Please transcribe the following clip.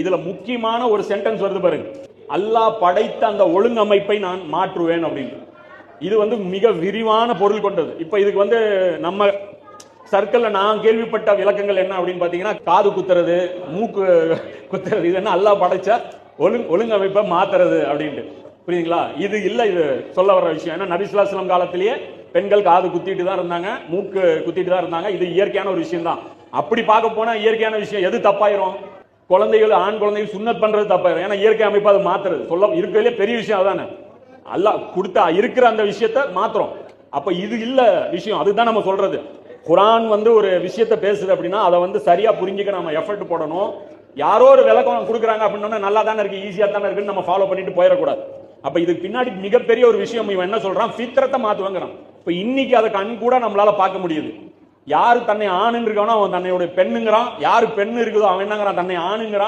இதுல முக்கியமான ஒரு சென்டென்ஸ் வருது பாருங்க, அல்லாஹ் படைத்த அந்த ஒழுங்கமைப்பை நான் மாற்றுவேன் அப்படின்னு. இது மிக விரிவான பொருள் கொண்டது. இப்ப இதுக்கு நம்ம சர்க்கிள்ல நான் கேள்விப்பட்ட விளக்கங்கள் என்ன அப்படின்னு பாத்தீங்கன்னா, காது குத்துறது, மூக்கு குத்துறது, இது என்ன அல்லாஹ் படைச்ச ஒழுங்கமைப்பை மாத்துறது அப்படின்ட்டு. புரியுதுங்களா? இது இல்ல, இது சொல்ல வர்ற விஷயம். ஏன்னா நபி ஸல்லல்லாஹு அலைஹி வஸல்லம் காலத்திலேயே பெண்கள் காது குத்திட்டு தான் இருந்தாங்க, மூக்கு குத்திட்டு தான் இருந்தாங்க. இது இயற்கையான ஒரு விஷயம் தான். அப்படி பார்க்க போனா இயற்கையான விஷயம் எது தப்பாயிரும்? குழந்தைகள், ஆண் குழந்தைகள் சுன்னத் பண்றது தப்பாயிரும். ஏன்னா இயற்கை அமைப்பு அது மாத்துறது சொல்ல இருக்கிறதுலே பெரிய விஷயம் அதானே. அல்லாஹ் கொடுத்தா இருக்கிற அந்த விஷயத்தை மாத்திரம். அப்ப இது இல்ல விஷயம். அதுதான் நம்ம சொல்றது. குர்ஆன் ஒரு விஷயத்தை பேசுது அப்படின்னா அதை சரியா புரிஞ்சுக்க நம்ம எஃபர்ட் போடணும். யாரோ ஒரு விளக்கம் கொடுக்குறாங்க அப்படின்னா நல்லா தானே இருக்கு, ஈஸியா தானே இருக்குன்னு நம்ம ஃபாலோ பண்ணிட்டு போயிடக்கூடாது. அப்ப இதுக்கு பின்னாடி மிகப்பெரிய ஒரு விஷயம் இவன் என்ன சொல்றான், ஃபித்ரத்தை மாத்துவாங்கிறான். இப்ப இன்னைக்கு அதை கண் கூட நம்மளால பார்க்க முடியுது. யாரு தன்னை ஆணுன்னு இருக்கானோ அவன் தன்னையோட பெண்ணுங்கிறான், யாரு பெண்ணு இருக்குதோ அவன் என்னங்கிறான், தன்னை ஆணுங்கிறான்.